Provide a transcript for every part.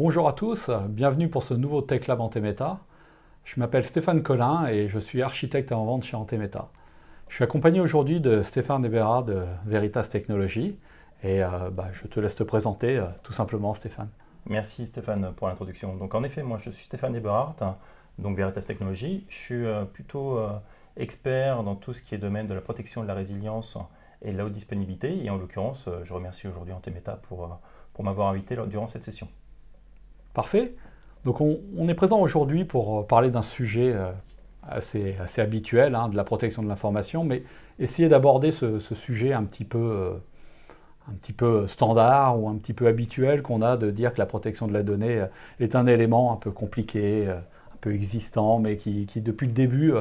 Bonjour à tous, bienvenue pour ce nouveau Tech Lab Antemeta. Je m'appelle Stéphane Collin et je suis architecte avant-vente chez Antemeta. Je suis accompagné aujourd'hui de Stéphane Ebera de Veritas Technologies et je te laisse te présenter tout simplement Stéphane. Merci Stéphane pour l'introduction. Donc en effet, moi je suis Stéphane Eberhardt, donc Veritas Technologies. Je suis plutôt expert dans tout ce qui est domaine de la protection de la résilience et de la haute disponibilité. Et en l'occurrence, je remercie aujourd'hui Antemeta pour m'avoir invité durant cette session. Parfait. Donc on est présent aujourd'hui pour parler d'un sujet assez habituel, de la protection de l'information, mais essayer d'aborder ce sujet un petit peu standard ou un petit peu habituel qu'on a de dire que la protection de la donnée est un élément un peu compliqué, un peu existant, mais qui depuis le début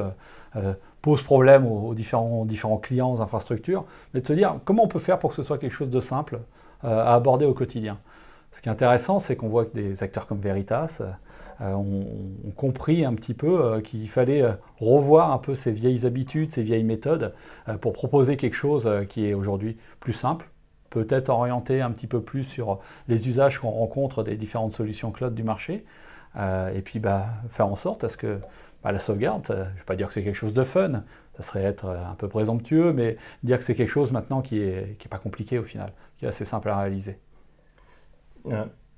pose problème aux différents clients, aux infrastructures, mais de se dire comment on peut faire pour que ce soit quelque chose de simple à aborder au quotidien. Ce qui est intéressant, c'est qu'on voit que des acteurs comme Veritas ont compris un petit peu qu'il fallait revoir un peu ces vieilles habitudes, ces vieilles méthodes pour proposer quelque chose qui est aujourd'hui plus simple, peut-être orienté un petit peu plus sur les usages qu'on rencontre des différentes solutions cloud du marché, et puis faire en sorte à ce que la sauvegarde, je ne vais pas dire que c'est quelque chose de fun, ça serait être un peu présomptueux, mais dire que c'est quelque chose maintenant qui est pas compliqué au final, qui est assez simple à réaliser.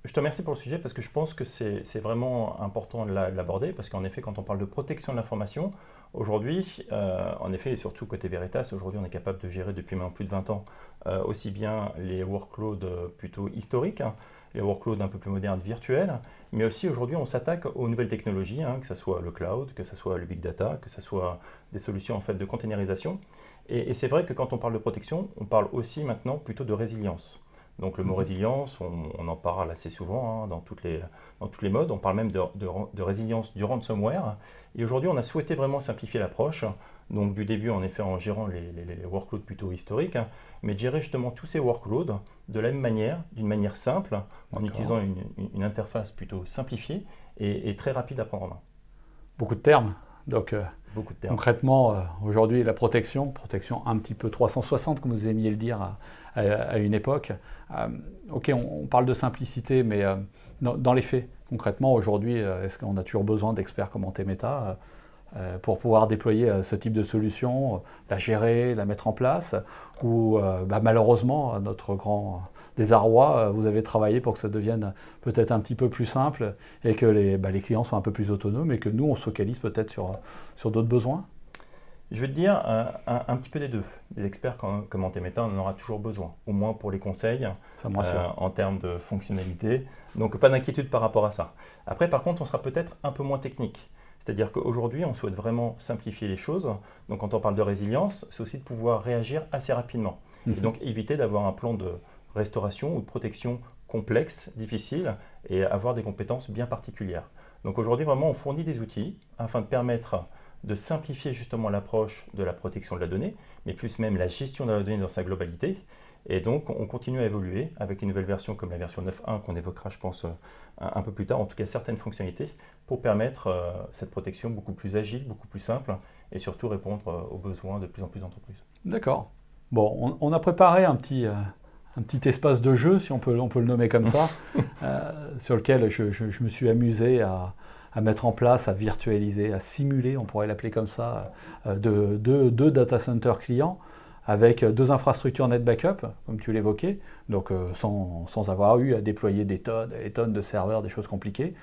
Je te remercie pour le sujet parce que je pense que c'est vraiment important de l'aborder parce qu'en effet, quand on parle de protection de l'information, aujourd'hui, en effet, et surtout côté Veritas, aujourd'hui, on est capable de gérer depuis maintenant plus de 20 ans aussi bien les workloads plutôt historiques, les workloads un peu plus modernes, virtuels, mais aussi aujourd'hui, on s'attaque aux nouvelles technologies, que ce soit le cloud, que ce soit le big data, que ce soit des solutions en fait de containerisation. Et c'est vrai que quand on parle de protection, on parle aussi maintenant plutôt de résilience. Donc le mot résilience, on en parle assez souvent dans toutes les modes. On parle même de résilience du ransomware. Et aujourd'hui, on a souhaité vraiment simplifier l'approche. Donc du début, en effet, en gérant les workloads plutôt historiques, mais de gérer justement tous ces workloads de la même manière, d'une manière simple, en utilisant une interface plutôt simplifiée et très rapide à prendre en main. Beaucoup de termes. Donc, beaucoup de termes. Concrètement, aujourd'hui, la protection un petit peu 360, comme vous aimiez le dire à une époque. Ok, on parle de simplicité, mais dans les faits, concrètement, aujourd'hui, est-ce qu'on a toujours besoin d'experts comme Antemeta pour pouvoir déployer ce type de solution, la gérer, la mettre en place, ou malheureusement, à notre grand désarroi, vous avez travaillé pour que ça devienne peut-être un petit peu plus simple et que les clients soient un peu plus autonomes et que nous, on se focalise peut-être sur d'autres besoins? Je vais te dire un petit peu des deux. Des experts comme Antemeta, on en aura toujours besoin, au moins pour les conseils en termes de fonctionnalité. Donc pas d'inquiétude par rapport à ça. Après, par contre, on sera peut-être un peu moins technique. C'est-à-dire qu'aujourd'hui, on souhaite vraiment simplifier les choses. Donc quand on parle de résilience, c'est aussi de pouvoir réagir assez rapidement. Et donc éviter d'avoir un plan de restauration ou de protection complexe, difficile, et avoir des compétences bien particulières. Donc aujourd'hui, vraiment, on fournit des outils afin de permettre de simplifier justement l'approche de la protection de la donnée, mais plus même la gestion de la donnée dans sa globalité. Et donc, on continue à évoluer avec une nouvelle version comme la version 9.1 qu'on évoquera, je pense, un peu plus tard, en tout cas certaines fonctionnalités, pour permettre cette protection beaucoup plus agile, beaucoup plus simple, et surtout répondre aux besoins de plus en plus d'entreprises. D'accord. Bon, on a préparé un petit espace de jeu, si on peut le nommer comme ça, sur lequel je me suis amusé à mettre en place, à virtualiser, à simuler, on pourrait l'appeler comme ça, deux data centers clients avec deux infrastructures net backup, comme tu l'évoquais, donc sans avoir eu à déployer des tonnes et tonnes de serveurs, des choses compliquées.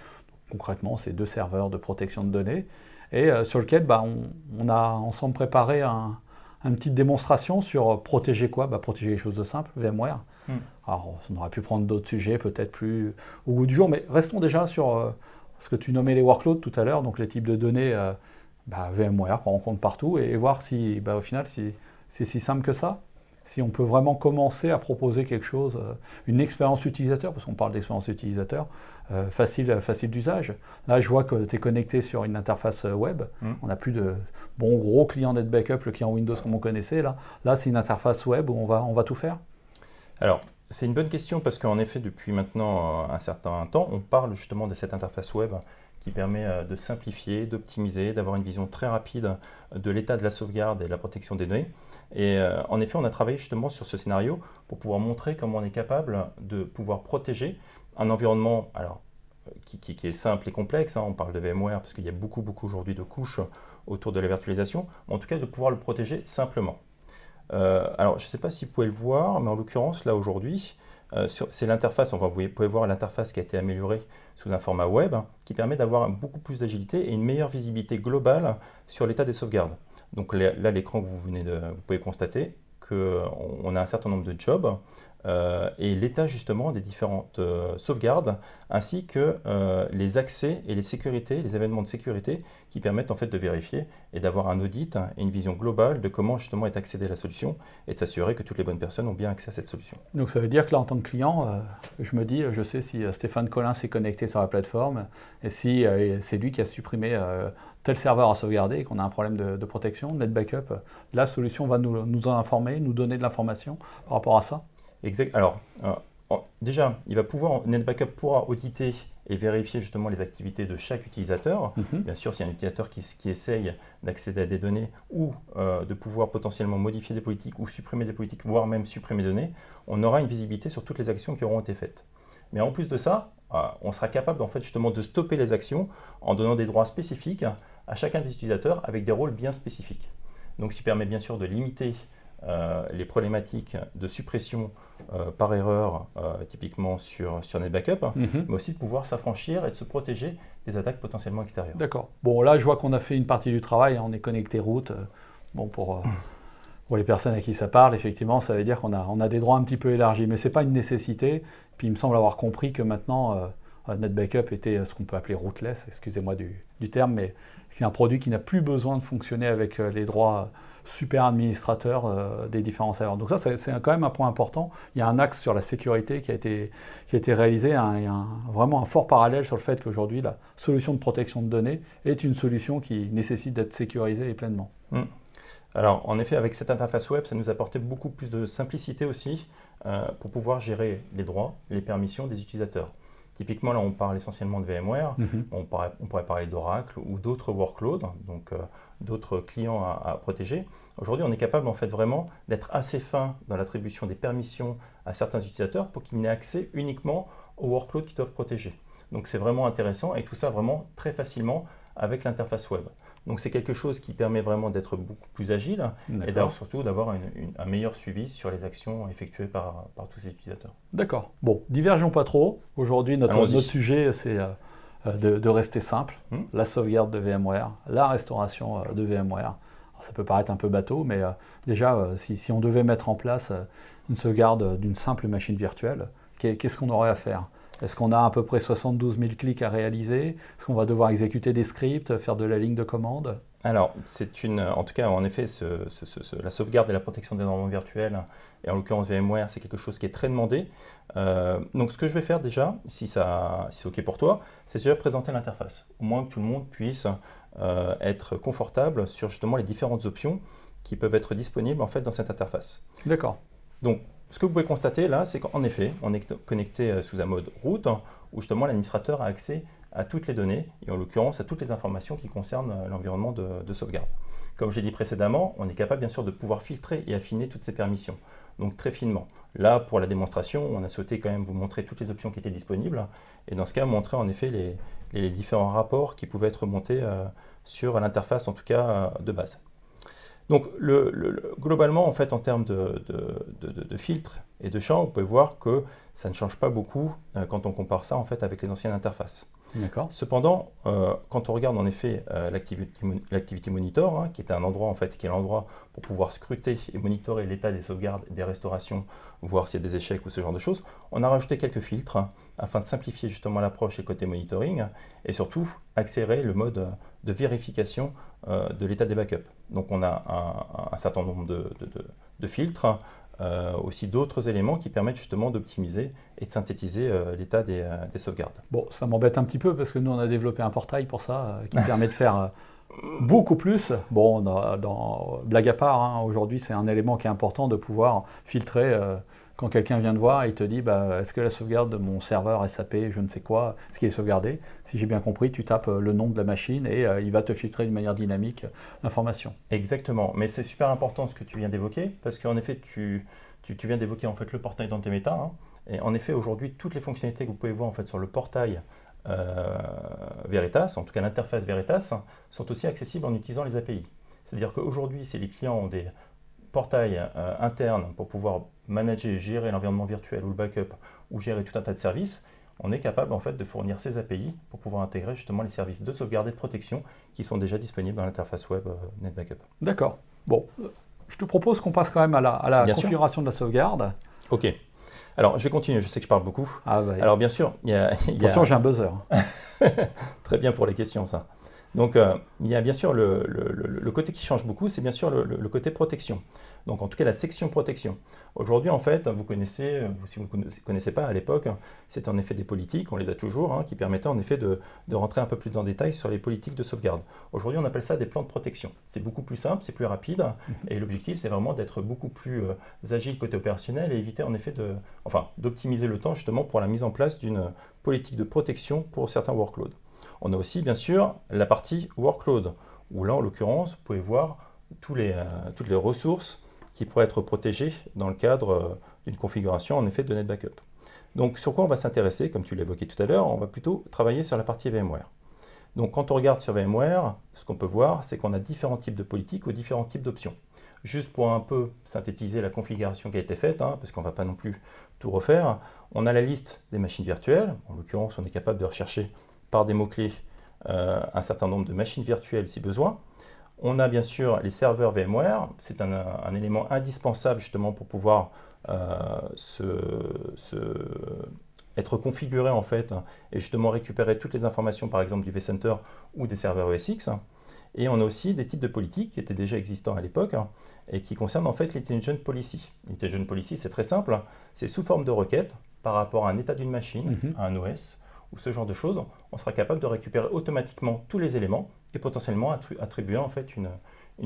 Concrètement, c'est deux serveurs de protection de données, et sur lequel on a ensemble préparé une petite démonstration sur protéger quoi ? Protéger les choses de simple, VMware. Alors, on aurait pu prendre d'autres sujets, peut-être plus au goût du jour, mais restons déjà sur ce que tu nommais les workloads tout à l'heure, donc les types de données VMware qu'on rencontre partout, et voir si, au final, si c'est si simple que ça, si on peut vraiment commencer à proposer quelque chose, une expérience utilisateur, parce qu'on parle d'expérience utilisateur, facile d'usage. Là, je vois que tu es connecté sur une interface web. On n'a plus de gros client net backup, le client Windows comme on connaissait. Là c'est une interface web où on va tout faire. Alors, c'est une bonne question parce qu'en effet, depuis maintenant un certain temps, on parle justement de cette interface web qui permet de simplifier, d'optimiser, d'avoir une vision très rapide de l'état de la sauvegarde et de la protection des données. Et en effet, on a travaillé justement sur ce scénario pour pouvoir montrer comment on est capable de pouvoir protéger un environnement qui est simple et complexe, hein. On parle de VMware parce qu'il y a beaucoup aujourd'hui de couches autour de la virtualisation, en tout cas de pouvoir le protéger simplement. Alors je ne sais pas si vous pouvez le voir, mais en l'occurrence là aujourd'hui, c'est l'interface, enfin, vous pouvez voir l'interface qui a été améliorée sous un format web, hein, qui permet d'avoir beaucoup plus d'agilité et une meilleure visibilité globale sur l'état des sauvegardes. Donc là, l'écran que vous pouvez constater qu'on a un certain nombre de jobs et l'état justement des différentes sauvegardes, ainsi que les accès et les sécurités, les événements de sécurité qui permettent en fait de vérifier et d'avoir un audit et une vision globale de comment justement est accédée à la solution et de s'assurer que toutes les bonnes personnes ont bien accès à cette solution. Donc ça veut dire que là, en tant que client, je me dis, je sais si Stéphane Collin s'est connecté sur la plateforme et si c'est lui qui a supprimé tel serveur à sauvegarder et qu'on a un problème de protection, NetBackup, la solution va nous en informer, nous donner de l'information par rapport à ça. Exact. Alors, déjà, NetBackup pourra auditer et vérifier justement les activités de chaque utilisateur. Bien sûr, s'il y a un utilisateur qui essaye d'accéder à des données ou de pouvoir potentiellement modifier des politiques ou supprimer des politiques, voire même supprimer des données, on aura une visibilité sur toutes les actions qui auront été faites. Mais en plus de ça, on sera capable en fait justement de stopper les actions en donnant des droits spécifiques à chacun des utilisateurs avec des rôles bien spécifiques. Donc, ce qui permet bien sûr de limiter les problématiques de suppression par erreur, typiquement sur NetBackup, mais aussi de pouvoir s'affranchir et de se protéger des attaques potentiellement extérieures. D'accord. Bon, là, je vois qu'on a fait une partie du travail, hein, on est connecté route. Bon, pour les personnes à qui ça parle, effectivement, ça veut dire qu'on a des droits un petit peu élargis, mais ce n'est pas une nécessité. Puis il me semble avoir compris que maintenant, NetBackup était ce qu'on peut appeler rootless, excusez-moi du terme, mais c'est un produit qui n'a plus besoin de fonctionner avec les droits super administrateurs des différents serveurs. Donc ça, c'est quand même un point important. Il y a un axe sur la sécurité qui a été réalisé, il y a vraiment un fort parallèle sur le fait qu'aujourd'hui, la solution de protection de données est une solution qui nécessite d'être sécurisée et pleinement. Alors, en effet, avec cette interface web, ça nous apportait beaucoup plus de simplicité aussi pour pouvoir gérer les droits, les permissions des utilisateurs. Typiquement, là, on parle essentiellement de VMware. On pourrait parler d'Oracle ou d'autres workloads, donc d'autres clients à protéger. Aujourd'hui, on est capable en fait vraiment d'être assez fin dans l'attribution des permissions à certains utilisateurs pour qu'ils n'aient accès uniquement aux workloads qu'ils doivent protéger. Donc, c'est vraiment intéressant et tout ça vraiment très facilement avec l'interface web. Donc, c'est quelque chose qui permet vraiment d'être beaucoup plus agile et surtout d'avoir un meilleur suivi sur les actions effectuées par tous ces utilisateurs. D'accord. Bon, divergeons pas trop. Aujourd'hui, notre sujet, c'est de rester simple. La sauvegarde de VMware, la restauration de VMware. Alors, ça peut paraître un peu bateau, mais déjà, si on devait mettre en place une sauvegarde d'une simple machine virtuelle, qu'est-ce qu'on aurait à faire ? Est-ce qu'on a à peu près 72 000 clics à réaliser ? Est-ce qu'on va devoir exécuter des scripts, faire de la ligne de commande ? Alors, en tout cas, en effet, la sauvegarde et la protection des environnements virtuels, et en l'occurrence VMware, c'est quelque chose qui est très demandé. Donc, ce que je vais faire déjà, si c'est OK pour toi, c'est déjà présenter l'interface. Au moins que tout le monde puisse être confortable sur justement les différentes options qui peuvent être disponibles en fait dans cette interface. D'accord. Donc, ce que vous pouvez constater là, c'est qu'en effet, on est connecté sous un mode root, où justement l'administrateur a accès à toutes les données, et en l'occurrence à toutes les informations qui concernent l'environnement de sauvegarde. Comme je l'ai dit précédemment, on est capable bien sûr de pouvoir filtrer et affiner toutes ces permissions, donc très finement. Là, pour la démonstration, on a souhaité quand même vous montrer toutes les options qui étaient disponibles, et dans ce cas, montrer en effet les différents rapports qui pouvaient être montés sur l'interface, en tout cas de base. Donc, globalement, en fait, en termes de filtres et de champs, vous pouvez voir que ça ne change pas beaucoup quand on compare ça en fait avec les anciennes interfaces. D'accord. Cependant, quand on regarde en effet l'activity monitor, hein, qui est un endroit en fait, qui est l'endroit pour pouvoir scruter et monitorer l'état des sauvegardes, des restaurations, voir s'il y a des échecs ou ce genre de choses, on a rajouté quelques filtres afin de simplifier justement l'approche et côté monitoring et surtout accélérer le mode de vérification de l'état des backups. Donc on a un certain nombre de filtres, aussi d'autres éléments qui permettent justement d'optimiser et de synthétiser l'état des sauvegardes. Bon, ça m'embête un petit peu parce que nous on a développé un portail pour ça qui permet de faire beaucoup plus. Bon, blague à part, hein, aujourd'hui c'est un élément qui est important de pouvoir filtrer quand quelqu'un vient te voir et il te dit est-ce que la sauvegarde de mon serveur SAP, je ne sais quoi, est-ce qu'il est sauvegardé ? Si j'ai bien compris, tu tapes le nom de la machine et il va te filtrer de manière dynamique l'information. Exactement, mais c'est super important ce que tu viens d'évoquer parce qu'en effet, tu viens d'évoquer en fait le portail dans tes méta. Hein, et en effet, aujourd'hui, toutes les fonctionnalités que vous pouvez voir en fait sur le portail Veritas, en tout cas l'interface Veritas, sont aussi accessibles en utilisant les API. C'est-à-dire qu'aujourd'hui, si les clients ont des portails internes pour pouvoir manager et gérer l'environnement virtuel ou le backup ou gérer tout un tas de services, on est capable en fait de fournir ces API pour pouvoir intégrer justement les services de sauvegarde et de protection qui sont déjà disponibles dans l'interface web NetBackup. D'accord. Bon, je te propose qu'on passe quand même à la configuration de la sauvegarde. Ok. Alors, je vais continuer, je sais que je parle beaucoup. Ah bah, alors, bien sûr, attention, j'ai un buzzer. Très bien pour les questions, ça. Donc, il y a bien sûr le côté qui change beaucoup, c'est bien sûr le côté protection. Donc, en tout cas, la section protection. Aujourd'hui, en fait, vous connaissez, si vous ne connaissez pas à l'époque, c'était en effet des politiques, on les a toujours, qui permettaient en effet de rentrer un peu plus en détail sur les politiques de sauvegarde. Aujourd'hui, on appelle ça des plans de protection. C'est beaucoup plus simple, c'est plus rapide, et l'objectif, c'est vraiment d'être beaucoup plus agile côté opérationnel et éviter en effet d'optimiser le temps justement pour la mise en place d'une politique de protection pour certains workloads. On a aussi, bien sûr, la partie workload, où là, en l'occurrence, vous pouvez voir toutes les ressources qui pourraient être protégées dans le cadre d'une configuration, en effet, de NetBackup. Donc, sur quoi on va s'intéresser? Comme tu l'évoquais tout à l'heure, on va plutôt travailler sur la partie VMware. Donc, quand on regarde sur VMware, ce qu'on peut voir, c'est qu'on a différents types de politiques ou différents types d'options. Juste pour un peu synthétiser la configuration qui a été faite, parce qu'on ne va pas non plus tout refaire, on a la liste des machines virtuelles. En l'occurrence, on est capable de rechercher par des mots-clés un certain nombre de machines virtuelles si besoin. On a bien sûr les serveurs VMware, c'est un élément indispensable justement pour pouvoir être configuré en fait et justement récupérer toutes les informations par exemple du vCenter ou des serveurs ESX. Et on a aussi des types de politiques qui étaient déjà existants à l'époque et qui concernent en fait l'Intelligent Policy. L'Intelligent Policy, c'est très simple, c'est sous forme de requête par rapport à un état d'une machine, à un OS, ou ce genre de choses, on sera capable de récupérer automatiquement tous les éléments et potentiellement attribuer en fait une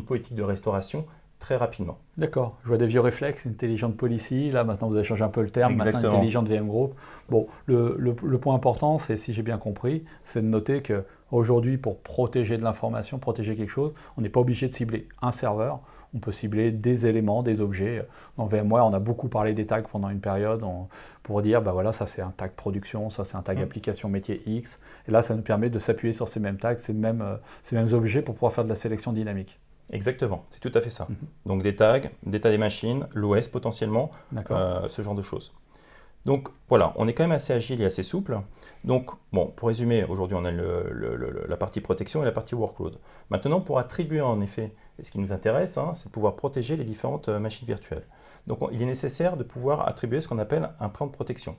politique de restauration très rapidement. D'accord, je vois des vieux réflexes, Intelligent Policy, là maintenant vous avez changé un peu le terme, Exactement. Maintenant Intelligent VM Group. Bon, le point important, c'est, si j'ai bien compris, c'est de noter qu'aujourd'hui, pour protéger de l'information, protéger quelque chose, on n'est pas obligé de cibler un serveur, on peut cibler des éléments, des objets. Dans VMware, on a beaucoup parlé des tags pendant une période pour dire, bah voilà, ça c'est un tag production, ça c'est un tag application métier X. Et là, ça nous permet de s'appuyer sur ces mêmes tags, ces mêmes objets pour pouvoir faire de la sélection dynamique. Exactement, c'est tout à fait ça. Donc des tags, d'état des machines, l'OS potentiellement, ce genre de choses. Donc voilà, on est quand même assez agile et assez souple. Donc bon, pour résumer, aujourd'hui on a la partie protection et la partie workload. Maintenant, pour attribuer en effet, et ce qui nous intéresse, c'est de pouvoir protéger les différentes machines virtuelles. Donc il est nécessaire de pouvoir attribuer ce qu'on appelle un plan de protection.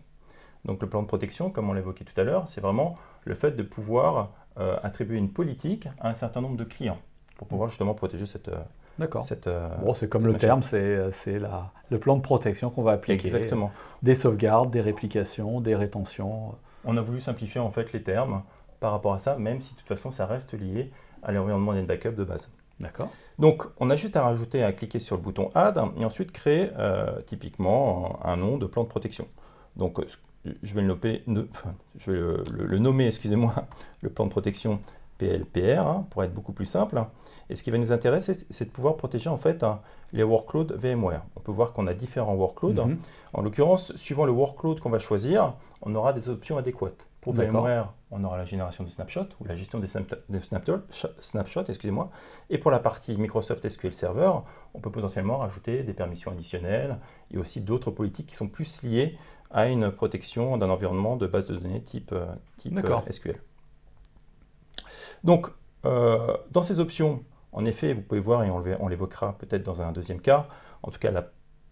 Donc le plan de protection, comme on l'évoquait tout à l'heure, c'est vraiment le fait de pouvoir attribuer une politique à un certain nombre de clients pour pouvoir justement protéger cette... D'accord. Bon, c'est comme le terme, c'est le plan de protection qu'on va appliquer. Exactement. Des sauvegardes, des réplications, des rétentions. On a voulu simplifier en fait les termes par rapport à ça, même si de toute façon ça reste lié à l'environnement NetBackup de base. D'accord. Donc on a juste à cliquer sur le bouton Add et ensuite créer typiquement un nom de plan de protection. Donc je vais le nommer, excusez-moi, le plan de protection PLPR, pour être beaucoup plus simple. Et ce qui va nous intéresser, c'est de pouvoir protéger en fait les workloads VMware. On peut voir qu'on a différents workloads. En l'occurrence, suivant le workload qu'on va choisir, on aura des options adéquates. Pour VMware, on aura la génération de snapshots ou la gestion des snapshots, excusez-moi. Et pour la partie Microsoft SQL Server, on peut potentiellement rajouter des permissions additionnelles et aussi d'autres politiques qui sont plus liées à une protection d'un environnement de base de données type SQL. Donc, dans ces options, en effet, vous pouvez voir, et on l'évoquera peut-être dans un deuxième cas, en tout cas la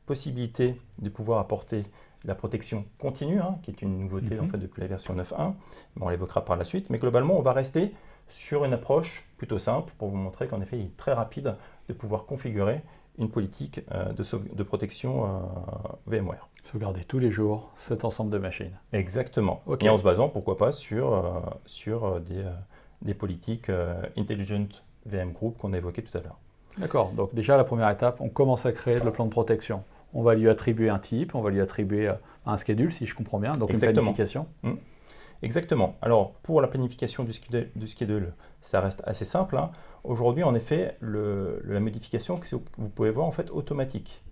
possibilité de pouvoir apporter la protection continue, qui est une nouveauté en fait, depuis la version 9.1, mais on l'évoquera par la suite. Mais globalement, on va rester sur une approche plutôt simple pour vous montrer qu'en effet, il est très rapide de pouvoir configurer une politique de protection VMware. Sauvegarder tous les jours cet ensemble de machines. Exactement. Okay. Et en se basant, pourquoi pas, sur des politiques Intelligent VM Group qu'on a évoquées tout à l'heure. D'accord. Donc déjà, la première étape, on commence à créer le plan de protection. On va lui attribuer un type, on va lui attribuer un schedule, si je comprends bien, donc une planification. Exactement. Alors, pour la planification du schedule, ça reste assez simple. Aujourd'hui, en effet, la modification que vous pouvez voir en fait automatique.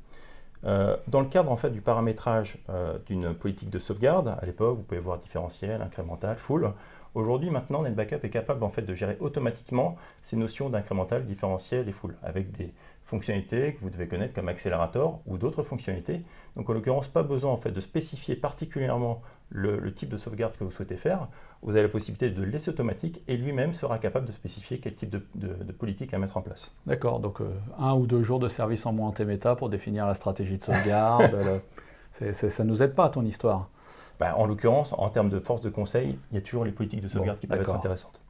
Dans le cadre en fait, du paramétrage d'une politique de sauvegarde, à l'époque, vous pouvez voir différentiel, incrémental, full. Aujourd'hui, maintenant, NetBackup est capable en fait, de gérer automatiquement ces notions d'incrémental, différentiel et full, avec des fonctionnalités que vous devez connaître comme accélérateur ou d'autres fonctionnalités. Donc en l'occurrence, pas besoin en fait, de spécifier particulièrement le type de sauvegarde que vous souhaitez faire. Vous avez la possibilité de le laisser automatique et lui-même sera capable de spécifier quel type de politique à mettre en place. D'accord, donc 1 ou 2 jours de service en moins TMETA pour définir la stratégie de sauvegarde. Ça ne nous aide pas, ton histoire. En l'occurrence, en termes de force de conseil, il y a toujours les politiques de sauvegarde qui peuvent être intéressantes.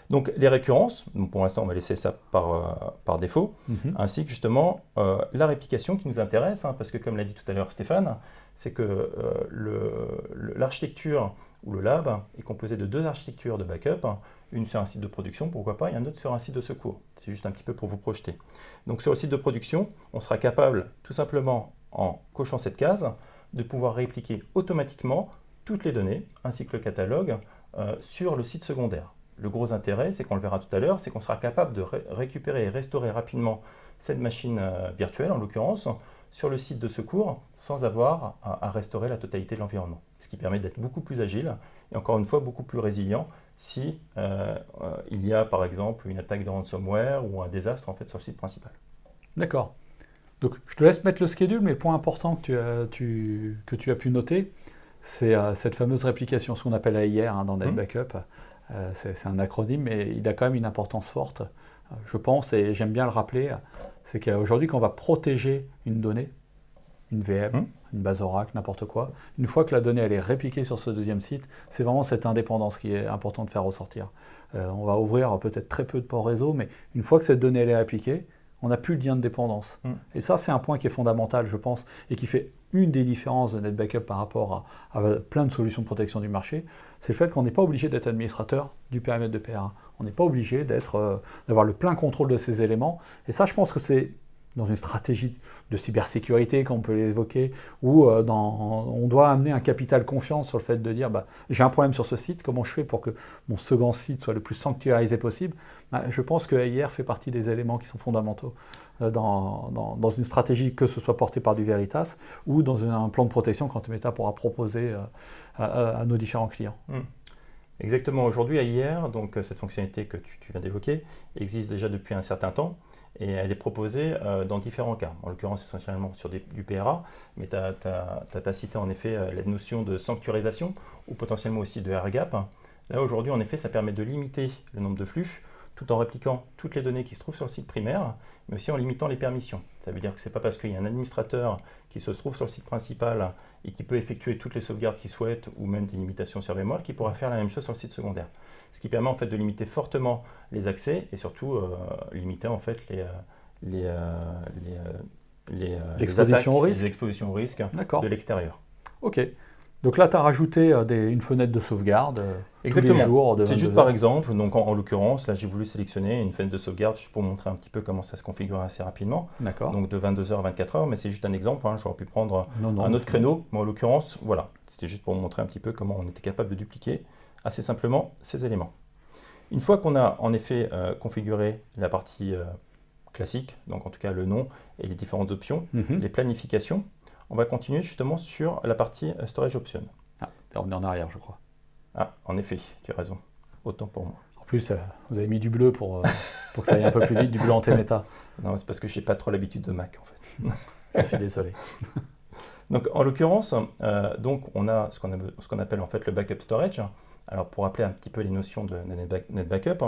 Donc les récurrences, donc pour l'instant on va laisser ça par défaut, ainsi que justement la réplication qui nous intéresse, parce que comme l'a dit tout à l'heure Stéphane, c'est que l'architecture ou le lab est composé de 2 architectures de backup, une sur un site de production, pourquoi pas, et un autre sur un site de secours. C'est juste un petit peu pour vous projeter. Donc sur le site de production, on sera capable tout simplement, en cochant cette case, de pouvoir répliquer automatiquement toutes les données, ainsi que le catalogue, sur le site secondaire. Le gros intérêt, c'est qu'on le verra tout à l'heure, c'est qu'on sera capable de récupérer et restaurer rapidement cette machine virtuelle, en l'occurrence, sur le site de secours, sans avoir à restaurer la totalité de l'environnement. Ce qui permet d'être beaucoup plus agile et encore une fois beaucoup plus résilient si il y a par exemple une attaque de ransomware ou un désastre en fait, sur le site principal. D'accord. Donc je te laisse mettre le schedule, mais le point important que tu as pu noter, c'est cette fameuse réplication, ce qu'on appelle AIR dans NetBackup. C'est un acronyme, mais il a quand même une importance forte. Je pense, et j'aime bien le rappeler, c'est qu'aujourd'hui, quand on va protéger une donnée, une VM, une base Oracle, n'importe quoi, une fois que la donnée elle est répliquée sur ce deuxième site, c'est vraiment cette indépendance qui est important de faire ressortir. On va ouvrir peut-être très peu de ports réseau, mais une fois que cette donnée elle est répliquée, on n'a plus le lien de dépendance. Et ça, c'est un point qui est fondamental, je pense, et qui fait une des différences de NetBackup par rapport à plein de solutions de protection du marché, c'est le fait qu'on n'est pas obligé d'être administrateur du périmètre de PRA. On n'est pas obligé d'avoir le plein contrôle de ces éléments. Et ça, je pense que c'est dans une stratégie de cybersécurité, comme on peut l'évoquer, où on doit amener un capital confiance sur le fait de dire j'ai un problème sur ce site, comment je fais pour que mon second site soit le plus sanctuarisé possible. Je pense que AIR fait partie des éléments qui sont fondamentaux dans une stratégie, que ce soit portée par du Veritas ou dans un plan de protection quand Meta pourra proposer à nos différents clients. Exactement. Aujourd'hui, AIR, donc cette fonctionnalité que tu viens d'évoquer, existe déjà depuis un certain temps et elle est proposée dans différents cas. En l'occurrence, essentiellement sur du PRA, mais tu as cité en effet la notion de sanctuarisation ou potentiellement aussi de airgap. Là, aujourd'hui, en effet, ça permet de limiter le nombre de flux tout en répliquant toutes les données qui se trouvent sur le site primaire, mais aussi en limitant les permissions. Ça veut dire que ce n'est pas parce qu'il y a un administrateur qui se trouve sur le site principal et qui peut effectuer toutes les sauvegardes qu'il souhaite ou même des limitations sur mémoire qu'il pourra faire la même chose sur le site secondaire. Ce qui permet en fait de limiter fortement les accès et surtout limiter en fait les expositions au risque. Les expositions au risque de l'extérieur. Ok. Donc là, tu as rajouté une fenêtre de sauvegarde tous les jours. C'est juste par exemple, donc en l'occurrence, là j'ai voulu sélectionner une fenêtre de sauvegarde juste pour montrer un petit peu comment ça se configure assez rapidement. D'accord. Donc de 22h à 24h, mais c'est juste un exemple, j'aurais pu prendre un autre créneau, mais en l'occurrence, voilà, c'était juste pour montrer un petit peu comment on était capable de dupliquer assez simplement ces éléments. Une fois qu'on a en effet configuré la partie classique, donc en tout cas le nom et les différentes options, les planifications, on va continuer justement sur la partie Storage Option. On est en arrière, je crois. En effet, tu as raison. Autant pour moi. En plus, vous avez mis du bleu pour que ça aille un peu plus vite, du bleu en T-Meta. Non, c'est parce que je n'ai pas trop l'habitude de Mac, en fait. Je suis désolé. Donc, en l'occurrence, on a ce qu'on appelle en fait le Backup Storage. Alors, pour rappeler un petit peu les notions de NetBackup,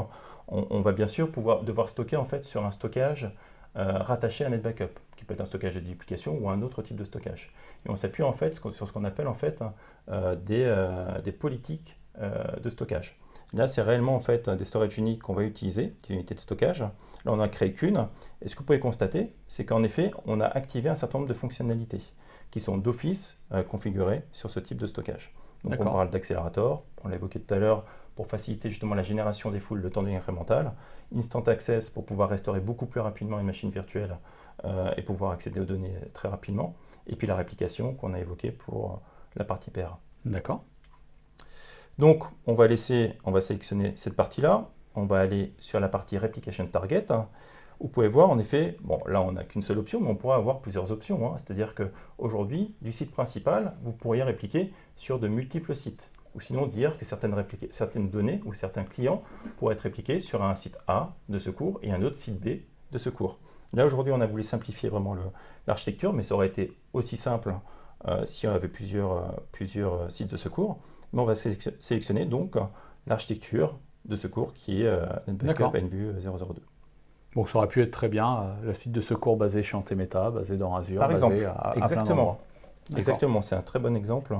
on va bien sûr devoir stocker en fait sur un stockage rattaché à NetBackup, qui peut être un stockage de duplication ou un autre type de stockage. Et on s'appuie en fait sur ce qu'on appelle en fait des politiques de stockage. Là, c'est réellement en fait des storage uniques qu'on va utiliser, des unités de stockage. Là, on n'en a créé qu'une. Et ce que vous pouvez constater, c'est qu'en effet, on a activé un certain nombre de fonctionnalités qui sont d'office configurées sur ce type de stockage. Donc, on parle d'accélérateur, on l'a évoqué tout à l'heure, pour faciliter justement la génération des foules, le temps incrémental, Instant Access pour pouvoir restaurer beaucoup plus rapidement une machine virtuelle et pouvoir accéder aux données très rapidement, et puis la réplication qu'on a évoquée pour la partie PRA. D'accord. Donc on va sélectionner cette partie-là, on va aller sur la partie Replication Target, vous pouvez voir en effet, bon là on n'a qu'une seule option, mais on pourra avoir plusieurs options. C'est-à-dire qu'aujourd'hui, du site principal, vous pourriez répliquer sur de multiples sites. Ou sinon dire que certaines données ou certains clients pourraient être répliqués sur un site A de secours et un autre site B de secours. Là aujourd'hui on a voulu simplifier vraiment l'architecture, mais ça aurait été aussi simple si on avait plusieurs sites de secours. Mais on va sélectionner donc l'architecture de secours qui est NetBackup NBU 002. Donc ça aurait pu être très bien le site de secours basé chez Antemeta, basé dans Azure, par exemple, à exactement. plein d'endroits. Exactement, c'est un très bon exemple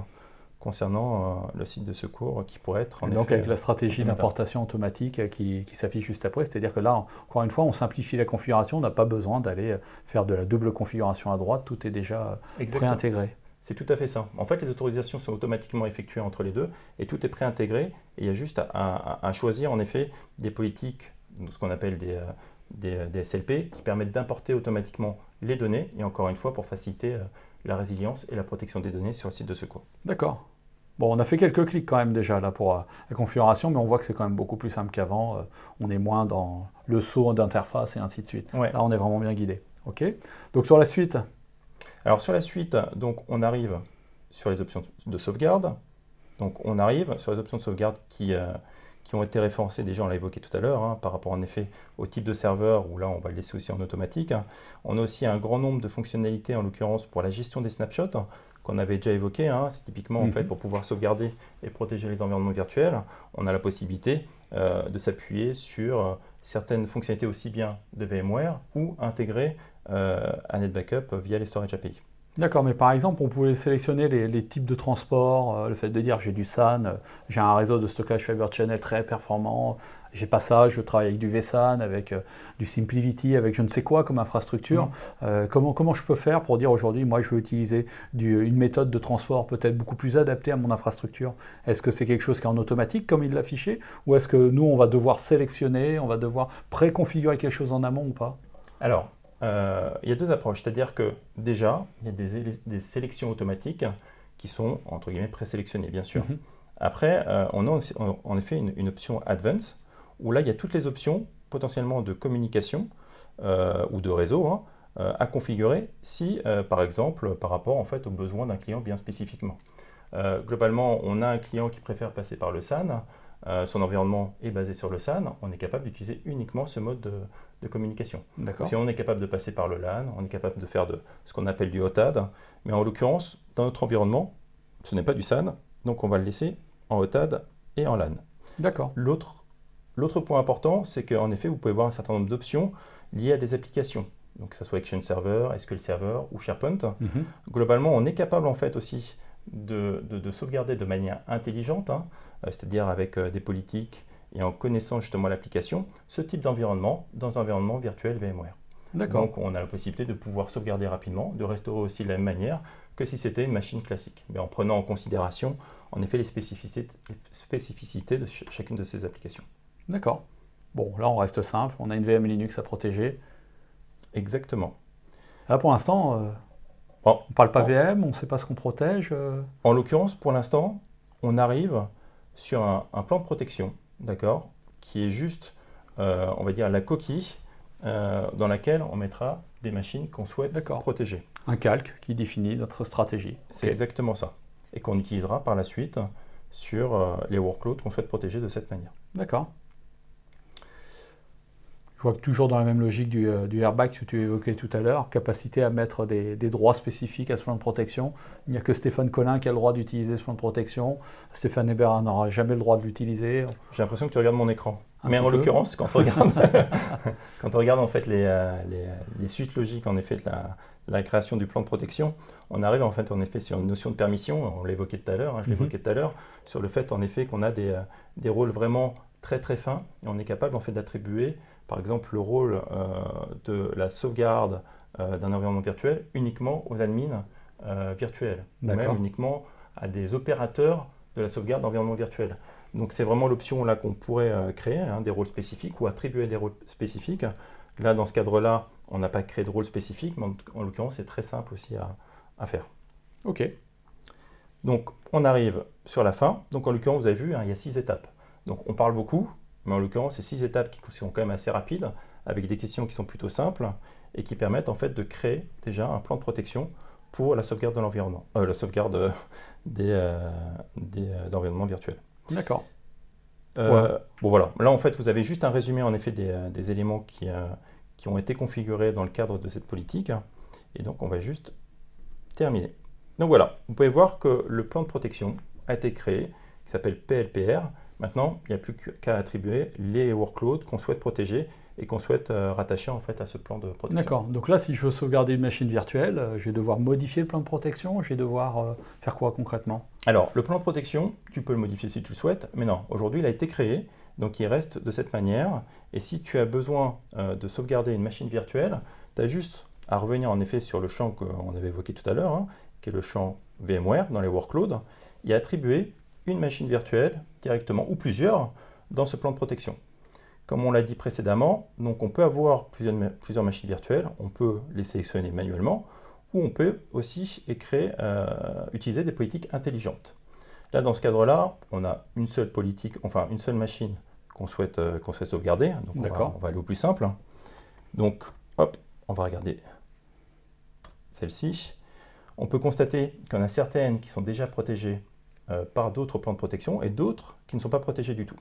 concernant le site de secours qui pourrait être en donc effet, avec la stratégie d'importation automatique qui s'affiche juste après, c'est-à-dire que là, encore une fois, on simplifie la configuration, on n'a pas besoin d'aller faire de la double configuration à droite, tout est déjà préintégré. C'est tout à fait ça. En fait, les autorisations sont automatiquement effectuées entre les deux et tout est préintégré. Et il y a juste à choisir en effet des politiques, ce qu'on appelle des SLP, qui permettent d'importer automatiquement les données et encore une fois pour faciliter la résilience et la protection des données sur le site de secours. D'accord. Bon, on a fait quelques clics quand même déjà là pour la configuration, mais on voit que c'est quand même beaucoup plus simple qu'avant. On est moins dans le saut d'interface et ainsi de suite. Ouais. Là, on est vraiment bien guidé. OK. Donc sur la suite. Alors sur la suite, donc, on arrive sur les options de sauvegarde. Donc on arrive sur les options de sauvegarde qui ont été référencées, déjà on l'a évoqué tout à l'heure, par rapport en effet au type de serveur, où là on va le laisser aussi en automatique. On a aussi un grand nombre de fonctionnalités, en l'occurrence pour la gestion des snapshots, qu'on avait déjà évoqué. C'est typiquement en fait pour pouvoir sauvegarder et protéger les environnements virtuels. On a la possibilité de s'appuyer sur certaines fonctionnalités aussi bien de VMware ou intégrées à NetBackup via les Storage API. D'accord, mais par exemple, on pouvait sélectionner les types de transport, le fait de dire j'ai du SAN, j'ai un réseau de stockage Fiber Channel très performant, j'ai pas ça, je travaille avec du vSAN, avec du SimpliVity, avec je ne sais quoi comme infrastructure. Comment je peux faire pour dire aujourd'hui, moi je veux utiliser une méthode de transport peut-être beaucoup plus adaptée à mon infrastructure? Est-ce que c'est quelque chose qui est en automatique comme il l'a affiché, ou est-ce que nous on va devoir sélectionner, on va devoir préconfigurer quelque chose en amont ou pas? Alors, il y a deux approches, c'est-à-dire que déjà, il y a des sélections automatiques qui sont, entre guillemets, présélectionnées, bien sûr. Après, on a aussi, en effet une option Advanced, où là, il y a toutes les options potentiellement de communication ou de réseau à configurer si, par exemple, par rapport en fait, aux besoins d'un client bien spécifiquement. Globalement, on a un client qui préfère passer par le SAN, son environnement est basé sur le SAN, on est capable d'utiliser uniquement ce mode de communication. Si on est capable de passer par le LAN, on est capable de faire ce qu'on appelle du OTAD, mais en l'occurrence, dans notre environnement, ce n'est pas du SAN, donc on va le laisser en OTAD et en LAN. D'accord. L'autre point important, c'est qu'en effet, vous pouvez voir un certain nombre d'options liées à des applications, donc que ce soit Exchange Server, SQL Server ou SharePoint. Globalement, on est capable en fait aussi de sauvegarder de manière intelligente, c'est-à-dire avec des politiques et en connaissant justement l'application, ce type d'environnement dans un environnement virtuel VMware. Donc on a la possibilité de pouvoir sauvegarder rapidement, de restaurer aussi de la même manière que si c'était une machine classique, mais en prenant en considération en effet les spécificités de chacune de ces applications. D'accord. Bon, là on reste simple, on a une VM Linux à protéger. Exactement. Là pour l'instant, on ne parle pas VM, on ne sait pas ce qu'on protège. En l'occurrence, pour l'instant, on arrive sur un plan de protection, d'accord, qui est juste, on va dire, la coquille dans laquelle on mettra des machines qu'on souhaite protéger. Un calque qui définit notre stratégie. C'est exactement ça. Et qu'on utilisera par la suite sur les workloads qu'on souhaite protéger de cette manière. D'accord. Je vois que toujours dans la même logique du airbag que tu évoquais tout à l'heure, capacité à mettre des droits spécifiques à ce plan de protection. Il n'y a que Stéphane Collin qui a le droit d'utiliser ce plan de protection. Stéphane Hébert n'aura jamais le droit de l'utiliser. J'ai l'impression que tu regardes mon écran. Mais en l'occurrence, quand on regarde en fait les suites logiques en effet de la création du plan de protection, on arrive en effet sur une notion de permission. On l'évoquait tout à l'heure, je l'évoquais tout à l'heure, sur le fait en effet qu'on a des rôles vraiment très très fins et on est capable en fait d'attribuer par exemple le rôle de la sauvegarde d'un environnement virtuel uniquement aux admins virtuels, ou même uniquement à des opérateurs de la sauvegarde d'environnement virtuel. Donc c'est vraiment l'option là qu'on pourrait créer, des rôles spécifiques ou attribuer des rôles spécifiques. Là, dans ce cadre-là, on n'a pas créé de rôle spécifique, mais en l'occurrence, c'est très simple aussi à faire. Ok. Donc on arrive sur la fin. Donc en l'occurrence, vous avez vu, il y a 6 étapes. Donc on parle beaucoup, mais en l'occurrence, c'est 6 étapes qui sont quand même assez rapides, avec des questions qui sont plutôt simples et qui permettent en fait de créer déjà un plan de protection pour la sauvegarde de l'environnement, la sauvegarde d'environnement virtuel. D'accord. Bon voilà, là en fait vous avez juste un résumé en effet des éléments qui ont été configurés dans le cadre de cette politique, et donc on va juste terminer. Donc voilà, vous pouvez voir que le plan de protection a été créé, qui s'appelle PLPR. Maintenant, il n'y a plus qu'à attribuer les workloads qu'on souhaite protéger et qu'on souhaite rattacher en fait à ce plan de protection. D'accord. Donc là, si je veux sauvegarder une machine virtuelle, je vais devoir modifier le plan de protection. Je vais devoir faire quoi concrètement? Alors, le plan de protection, tu peux le modifier si tu le souhaites, mais non, aujourd'hui, il a été créé, donc il reste de cette manière. Et si tu as besoin de sauvegarder une machine virtuelle, tu as juste à revenir en effet sur le champ qu'on avait évoqué tout à l'heure, qui est le champ VMware dans les workloads, et attribuer une machine virtuelle directement, ou plusieurs, dans ce plan de protection. Comme on l'a dit précédemment, donc on peut avoir plusieurs machines virtuelles, on peut les sélectionner manuellement, ou on peut aussi utiliser des politiques intelligentes. Là, dans ce cadre-là, on a une seule machine qu'on souhaite sauvegarder, donc on va aller au plus simple. Donc, hop, on va regarder celle-ci. On peut constater qu'il y en a certaines qui sont déjà protégées par d'autres plans de protection et d'autres qui ne sont pas protégées du tout.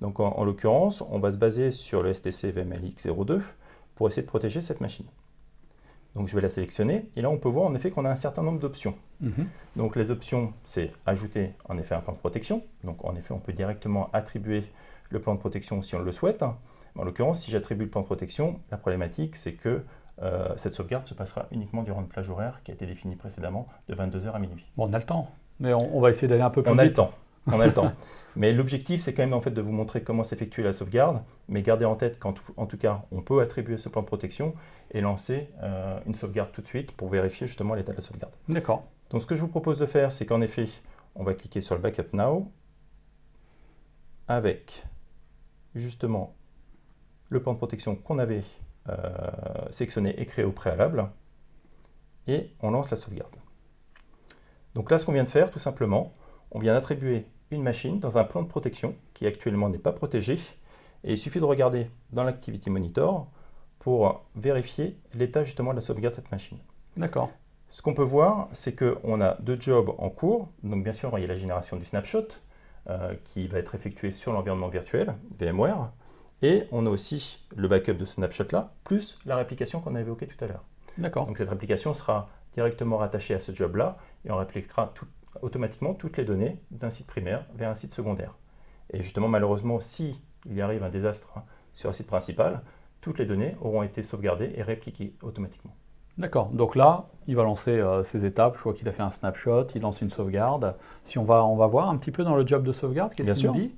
Donc en l'occurrence, on va se baser sur le STC VMLX02 pour essayer de protéger cette machine. Donc je vais la sélectionner et là on peut voir en effet qu'on a un certain nombre d'options. Donc les options, c'est ajouter en effet un plan de protection. Donc en effet, on peut directement attribuer le plan de protection si on le souhaite. En l'occurrence, si j'attribue le plan de protection, la problématique c'est que cette sauvegarde se passera uniquement durant une plage horaire qui a été définie précédemment de 22h à minuit. Bon, on a le temps, mais on va essayer d'aller un peu plus vite. On a le temps. Mais l'objectif, c'est quand même en fait de vous montrer comment s'effectue la sauvegarde, mais gardez en tête qu'en tout cas, on peut attribuer ce plan de protection et lancer une sauvegarde tout de suite pour vérifier justement l'état de la sauvegarde. D'accord. Donc ce que je vous propose de faire, c'est qu'en effet, on va cliquer sur le Backup Now avec justement le plan de protection qu'on avait sélectionné et créé au préalable et on lance la sauvegarde. Donc là, ce qu'on vient de faire, tout simplement, on vient d'attribuer une machine dans un plan de protection qui actuellement n'est pas protégé. Et il suffit de regarder dans l'Activity Monitor pour vérifier l'état justement de la sauvegarde de cette machine. D'accord. Ce qu'on peut voir, c'est qu'on a deux jobs en cours. Donc bien sûr, il y a la génération du snapshot qui va être effectuée sur l'environnement virtuel, VMware. Et on a aussi le backup de ce snapshot-là, plus la réplication qu'on a évoquée tout à l'heure. D'accord. Donc cette réplication sera directement rattachée à ce job-là et on répliquera automatiquement toutes les données d'un site primaire vers un site secondaire. Et justement, malheureusement, si il y arrive un désastre sur un site principal, toutes les données auront été sauvegardées et répliquées automatiquement. D'accord. Donc là, il va lancer ses étapes. Je vois qu'il a fait un snapshot, il lance une sauvegarde. Si on va voir un petit peu dans le job de sauvegarde, qu'est-ce qu'il nous dit?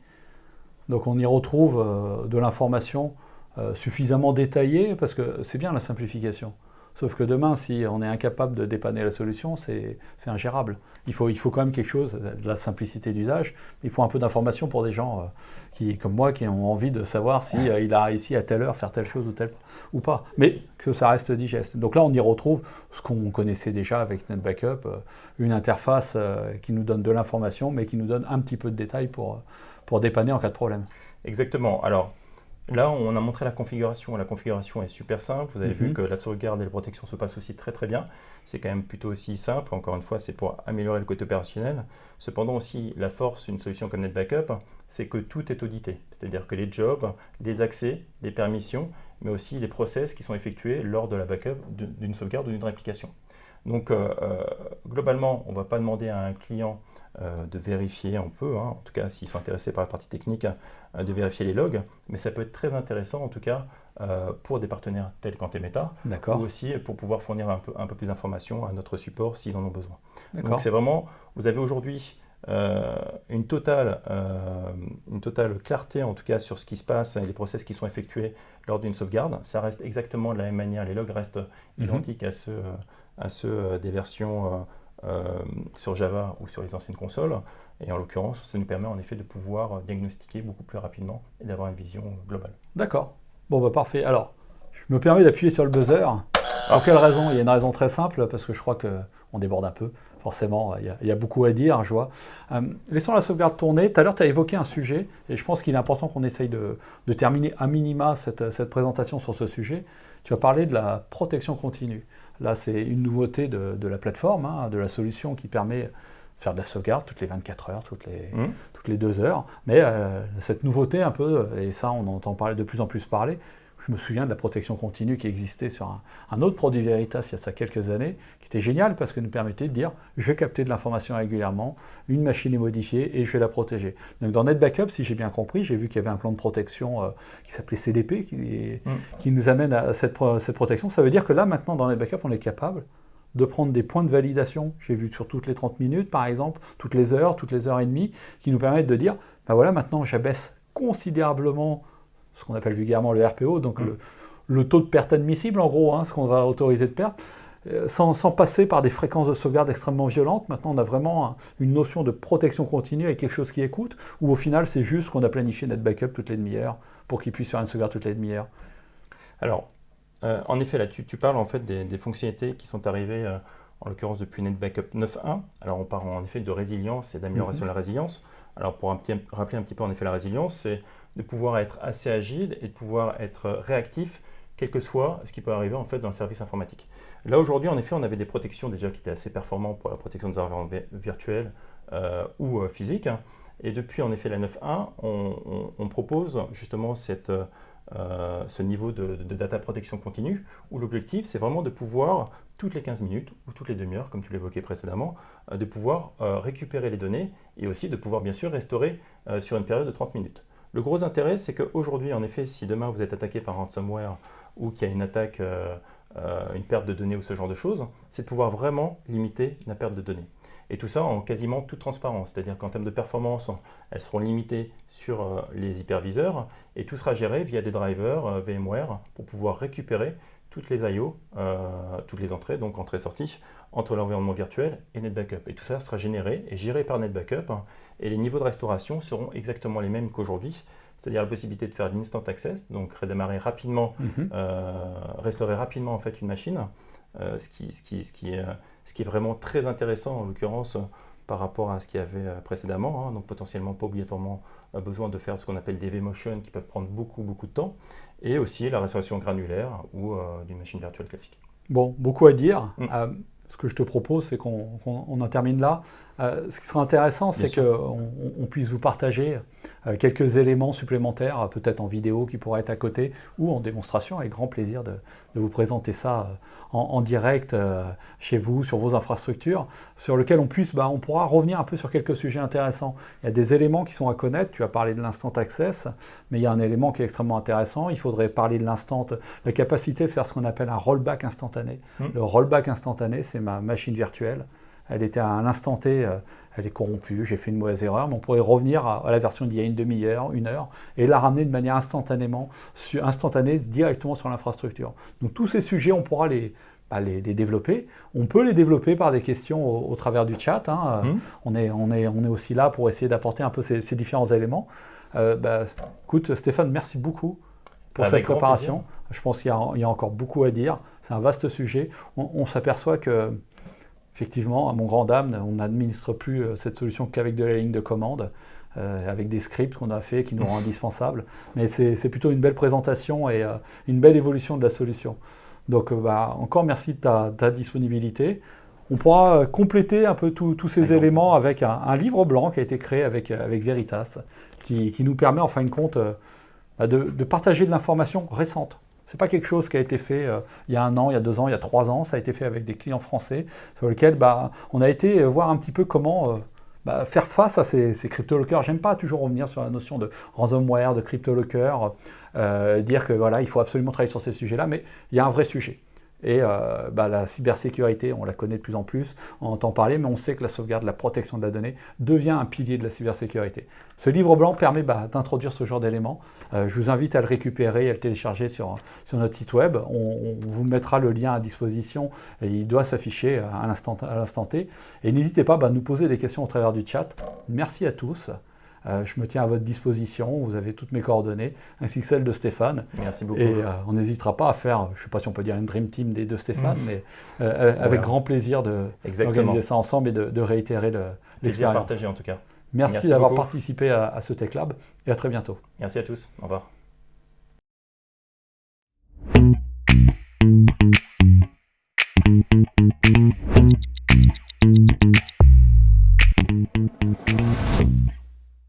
Donc on y retrouve de l'information suffisamment détaillée, parce que c'est bien la simplification. Sauf que demain, si on est incapable de dépanner la solution, c'est ingérable. Il faut quand même quelque chose, de la simplicité d'usage. Il faut un peu d'information pour des gens comme moi qui ont envie de savoir si il a réussi à telle heure faire telle chose ou pas. Mais que ça reste digeste. Donc là, on y retrouve ce qu'on connaissait déjà avec NetBackup, une interface qui nous donne de l'information, mais qui nous donne un petit peu de détails pour dépanner en cas de problème. Exactement. Alors, là, on a montré la configuration. La configuration est super simple. Vous avez vu que la sauvegarde et la protection se passent aussi très très bien. C'est quand même plutôt aussi simple. Encore une fois, c'est pour améliorer le côté opérationnel. Cependant aussi, la force d'une solution comme NetBackup, c'est que tout est audité. C'est-à-dire que les jobs, les accès, les permissions, mais aussi les process qui sont effectués lors de la backup d'une sauvegarde ou d'une réplication. Donc, globalement, on ne va pas demander à un client de vérifier, on peut, en tout cas s'ils sont intéressés par la partie technique, de vérifier les logs, mais ça peut être très intéressant en tout cas pour des partenaires tels qu'Antemeta, ou aussi pour pouvoir fournir un peu plus d'informations à notre support s'ils en ont besoin. Donc c'est vraiment, vous avez aujourd'hui une totale clarté en tout cas sur ce qui se passe et les process qui sont effectués lors d'une sauvegarde. Ça reste exactement de la même manière, les logs restent identiques à ceux des versions sur Java ou sur les anciennes consoles, et en l'occurrence ça nous permet en effet de pouvoir diagnostiquer beaucoup plus rapidement et d'avoir une vision globale. D'accord, bon bah parfait. Alors je me permets d'appuyer sur le buzzer. Pour quelle raison? Il y a une raison très simple, parce que je crois qu'on déborde un peu. forcément, il y a beaucoup à dire, je vois. Laissons la sauvegarde tourner. Tout à l'heure, tu as évoqué un sujet, et je pense qu'il est important qu'on essaye de terminer à minima cette présentation sur ce sujet. Tu as parlé de la protection continue. Là, c'est une nouveauté de la plateforme, hein, de la solution qui permet de faire de la sauvegarde toutes les 24 heures, toutes les 2 heures. Mais cette nouveauté un peu, et ça, on entend parler de plus en plus parler. Je me souviens de la protection continue qui existait sur un autre produit Veritas il y a ça quelques années, qui était génial parce que nous permettait de dire je vais capter de l'information régulièrement, une machine est modifiée et je vais la protéger. Donc dans NetBackup, si j'ai bien compris, j'ai vu qu'il y avait un plan de protection qui s'appelait CDP qui nous amène à cette protection. Ça veut dire que là maintenant dans NetBackup, on est capable de prendre des points de validation, j'ai vu sur toutes les 30 minutes par exemple, toutes les heures et demie, qui nous permettent de dire ben voilà, maintenant j'abaisse considérablement ce qu'on appelle vulgairement le RPO, donc le taux de perte admissible en gros, hein, ce qu'on va autoriser de perte, sans passer par des fréquences de sauvegarde extrêmement violentes. Maintenant on a vraiment une notion de protection continue avec quelque chose qui écoute, ou au final c'est juste qu'on a planifié NetBackup toutes les demi-heures pour qu'il puisse faire une sauvegarde toutes les demi-heures. Alors, en effet, là tu parles en fait des fonctionnalités qui sont arrivées, en l'occurrence depuis NetBackup 9.1. Alors on parle en effet de résilience et d'amélioration de la résilience. Alors pour rappeler un petit peu en effet la résilience, c'est de pouvoir être assez agile et de pouvoir être réactif, quel que soit ce qui peut arriver en fait dans le service informatique. Là aujourd'hui, en effet, on avait des protections déjà qui étaient assez performantes pour la protection des environnements virtuels ou physiques. Et depuis en effet la 9.1, on propose justement ce niveau de data protection continue, où l'objectif c'est vraiment de pouvoir toutes les 15 minutes ou toutes les demi-heures, comme tu l'évoquais précédemment, de pouvoir récupérer les données et aussi de pouvoir bien sûr restaurer sur une période de 30 minutes. Le gros intérêt, c'est qu'aujourd'hui, en effet, si demain vous êtes attaqué par un ransomware ou qu'il y a une attaque, une perte de données ou ce genre de choses, c'est de pouvoir vraiment limiter la perte de données. Et tout ça en quasiment toute transparence, c'est-à-dire qu'en termes de performance, elles seront limitées sur les hyperviseurs et tout sera géré via des drivers VMware pour pouvoir récupérer toutes les I/O, toutes les entrées, donc entrées-sorties, entre l'environnement virtuel et NetBackup. Et tout ça sera généré et géré par NetBackup, et les niveaux de restauration seront exactement les mêmes qu'aujourd'hui, c'est-à-dire la possibilité de faire l'instant access, donc redémarrer rapidement, restaurer rapidement en fait une machine, ce qui est vraiment très intéressant en l'occurrence par rapport à ce qu'il y avait précédemment, hein, donc potentiellement pas obligatoirement besoin de faire ce qu'on appelle des vMotion qui peuvent prendre beaucoup de temps, et aussi la restauration granulaire ou d'une machine virtuelle classique. Bon, beaucoup à dire. Ce que je te propose, c'est qu'on en termine là. Ce qui sera intéressant, c'est qu'on puisse vous partager quelques éléments supplémentaires, peut-être en vidéo qui pourraient être à côté, ou en démonstration, avec grand plaisir de vous présenter ça en direct chez vous, sur vos infrastructures, sur lesquels on pourra revenir un peu sur quelques sujets intéressants. Il y a des éléments qui sont à connaître, tu as parlé de l'instant access, mais il y a un élément qui est extrêmement intéressant, il faudrait parler de la capacité de faire ce qu'on appelle un rollback instantané. Le rollback instantané, c'est ma machine virtuelle. Elle était à l'instant T, elle est corrompue, j'ai fait une mauvaise erreur, mais on pourrait revenir à la version d'il y a une demi-heure, une heure, et la ramener de manière instantanée directement sur l'infrastructure. Donc tous ces sujets, on pourra les développer. On peut les développer par des questions au travers du chat. On est aussi là pour essayer d'apporter un peu ces différents éléments. Écoute, Stéphane, merci beaucoup pour cette préparation. Je pense qu'il y a encore beaucoup à dire. C'est un vaste sujet. On s'aperçoit que effectivement, à mon grand dame, on n'administre plus cette solution qu'avec de la ligne de commande, avec des scripts qu'on a fait qui nous rendent indispensables. Mais c'est plutôt une belle présentation et une belle évolution de la solution. Donc encore merci de ta disponibilité. On pourra compléter un peu tous ces éléments avec un livre blanc qui a été créé avec Veritas, qui nous permet en fin de compte de partager de l'information récente. Ce n'est pas quelque chose qui a été fait il y a 1 an, il y a 2 ans, il y a 3 ans. Ça a été fait avec des clients français sur lesquels on a été voir un petit peu comment faire face à ces cryptolockers. J'aime pas toujours revenir sur la notion de ransomware, de cryptolocker, dire que il faut absolument travailler sur ces sujets-là, mais il y a un vrai sujet. Et la cybersécurité, on la connaît de plus en plus, on entend parler, mais on sait que la sauvegarde, la protection de la donnée devient un pilier de la cybersécurité. Ce livre blanc permet d'introduire ce genre d'éléments. Je vous invite à le récupérer et à le télécharger sur notre site web. On vous mettra le lien à disposition et il doit s'afficher à l'instant T. Et n'hésitez pas à nous poser des questions au travers du chat. Merci à tous. Je me tiens à votre disposition, vous avez toutes mes coordonnées, ainsi que celles de Stéphane. Merci beaucoup. Et on n'hésitera pas à faire, je ne sais pas si on peut dire une dream team des deux Stéphane, mais avec grand plaisir d'organiser ça ensemble et de réitérer l'expérience. Plaisir partagé en tout cas. Merci d'avoir participé à ce Tech Lab et à très bientôt. Merci à tous. Au revoir.